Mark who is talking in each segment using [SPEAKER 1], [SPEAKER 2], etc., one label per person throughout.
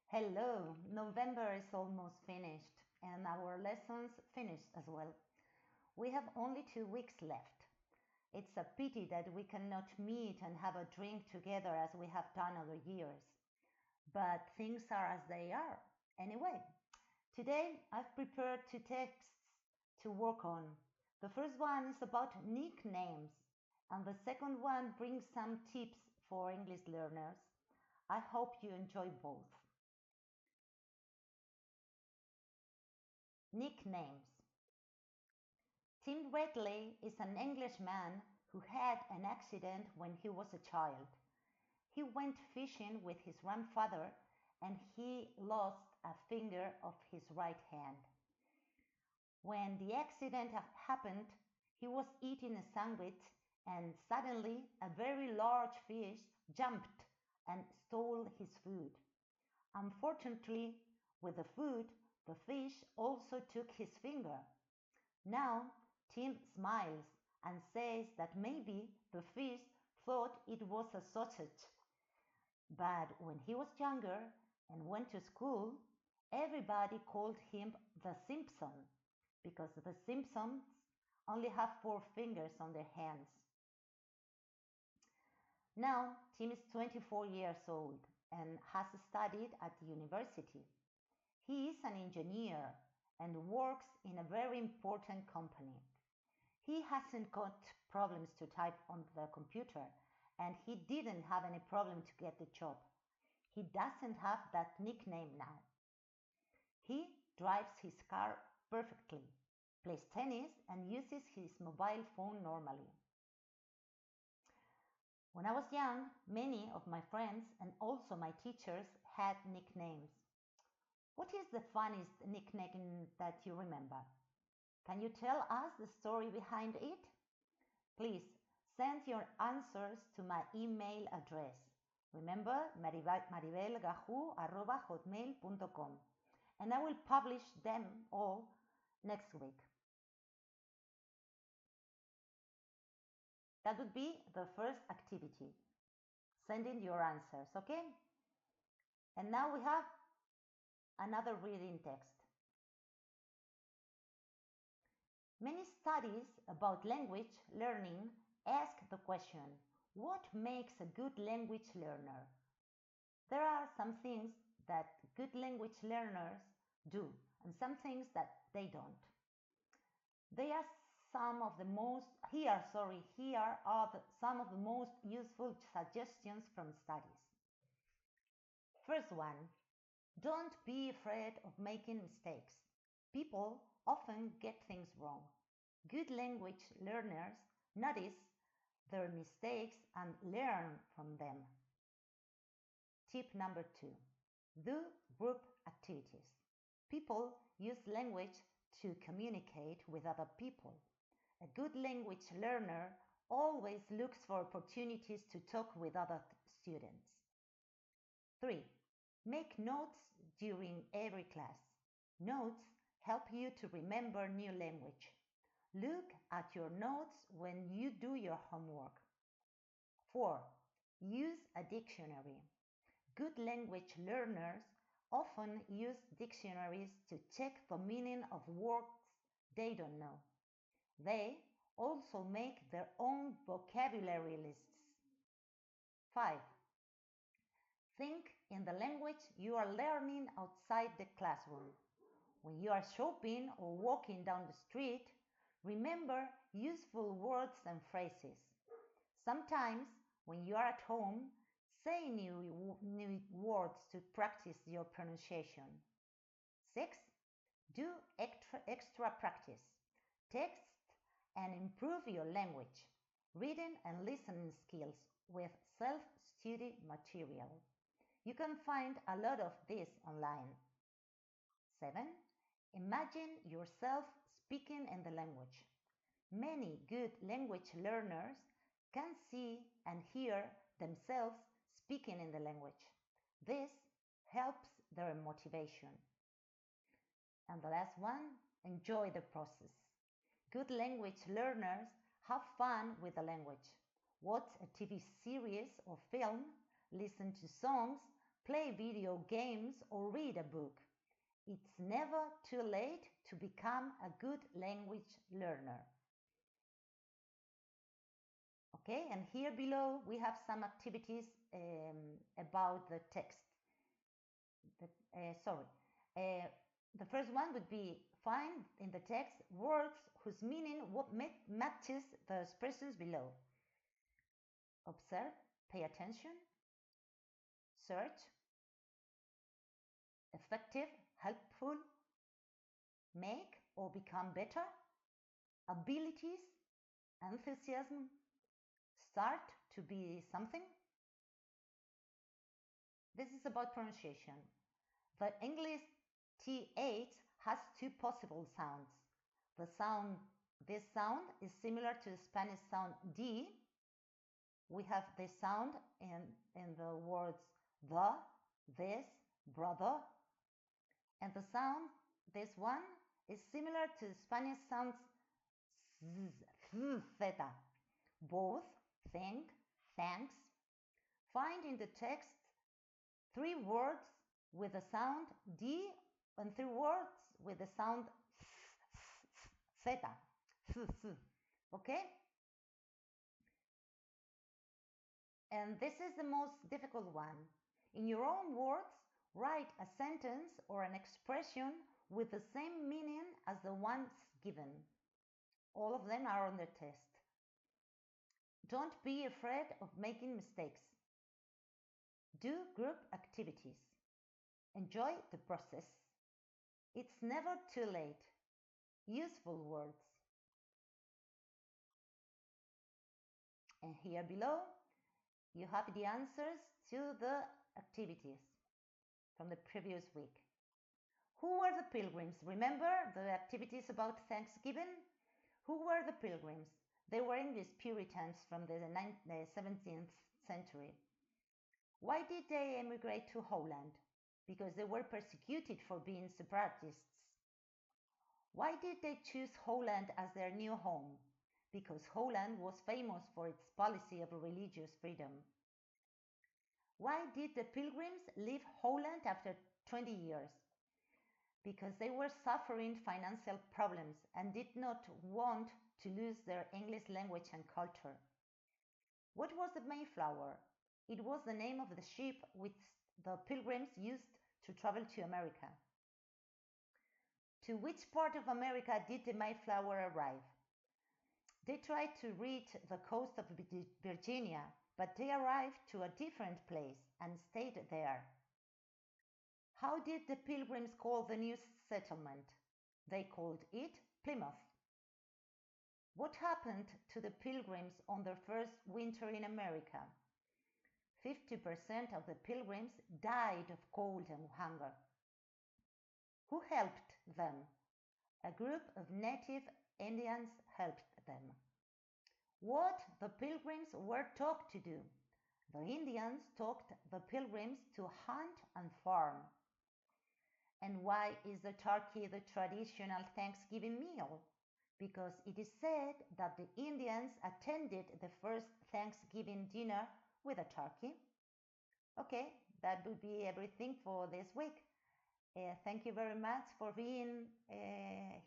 [SPEAKER 1] Hello, November is almost finished and our lessons finished as well. We have only 2 weeks left. It's a pity that we cannot meet and have a drink together as we have done other years. But things are as they are. Anyway, today I've prepared 2 texts to work on. The first one is about nicknames, and the second one brings some tips for English learners. I hope you enjoy both. Nicknames. Tim Redley is an Englishman who had an accident when he was a child. He went fishing with his grandfather and he lost a finger of his right hand. When the accident happened, he was eating a sandwich and suddenly a very large fish jumped and stole his food. Unfortunately, with the food, the fish also took his finger. Now Tim smiles and says that maybe the fish thought it was a sausage. But when he was younger and went to school, everybody called him the Simpson because the Simpsons only have 4 fingers on their hands. Now Tim is 24 years old and has studied at the university. He is an engineer and works in a very important company. He hasn't got problems to type on the computer and he didn't have any problem to get the job. He doesn't have that nickname now. He drives his car perfectly, plays tennis and uses his mobile phone normally. When I was young, many of my friends and also my teachers had nicknames. What is the funniest nickname that you remember? Can you tell us the story behind it? Please send your answers to my email address. Remember, maribelgahu@hotmail.com, and I will publish them all next week. That would be the first activity. Send in your answers, okay? And now we have another reading text. Many studies about language learning ask the question, what makes a good language learner? There are some things that good language learners do and some things that they don't. They are some of the most here are some of the most useful suggestions from studies. First one, don't be afraid of making mistakes. People often get things wrong. Good language learners notice their mistakes and learn from them. Tip number 2. Do group activities. People use language to communicate with other people. A good language learner always looks for opportunities to talk with other students. 3. Make notes during every class. Notes help you to remember new language. Look at your notes when you do your homework. 4. Use a dictionary. Good language learners often use dictionaries to check the meaning of words they don't know. They also make their own vocabulary lists. 5. Think in the language you are learning outside the classroom. When you are shopping or walking down the street, remember useful words and phrases. Sometimes, when you are at home, say new words to practice your pronunciation. 6. Do extra practice. Text and improve your language, reading and listening skills with self-study material. You can find a lot of this online. 7. Imagine yourself speaking in the language. Many good language learners can see and hear themselves speaking in the language. This helps their motivation. And the last one, enjoy the process. Good language learners have fun with the language. Watch a TV series or film, listen to songs, play video games, or read a book. It's never too late to become a good language learner. Okay, and here below we have some activities about the text. The first one would be find in the text words whose meaning matches the expressions below. Observe, pay attention, search, effective, helpful, make or become better, abilities, enthusiasm, start to be something. This is about pronunciation. The English TH has two possible sounds. This sound is similar to the Spanish sound D. We have this sound in the words the, this, brother. And the sound, this one, is similar to the Spanish sounds zeta. Both, think, thanks. Find in the text 3 words with the sound D and 3 words with the sound theta. Okay? And this is the most difficult one. In your own words, write a sentence or an expression with the same meaning as the ones given. All of them are on the test. Don't be afraid of making mistakes. Do group activities. Enjoy the process. It's never too late. Useful words. And here below, you have the answers to the activities from the previous week. Who were the pilgrims? Remember the activities about Thanksgiving? Who were the pilgrims? They were English Puritans from the 17th century. Why did they emigrate to Holland? Because they were persecuted for being separatists. Why did they choose Holland as their new home? Because Holland was famous for its policy of religious freedom. Why did the pilgrims leave Holland after 20 years? Because they were suffering financial problems and did not want to lose their English language and culture. What was the Mayflower? It was the name of the ship which the pilgrims used to travel to America. To which part of America did the Mayflower arrive? They tried to reach the coast of Virginia, but they arrived to a different place and stayed there. How did the pilgrims call the new settlement? They called it Plymouth. What happened to the pilgrims on their first winter in America? 50% of the pilgrims died of cold and hunger. Who helped them? A group of native Indians helped them. What the pilgrims were taught to do? The Indians taught the pilgrims to hunt and farm. And why is the turkey the traditional Thanksgiving meal? Because it is said that the Indians attended the first Thanksgiving dinner with a turkey. Okay, that would be everything for this week. Thank you very much for being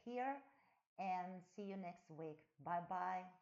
[SPEAKER 1] here and see you next week. Bye bye.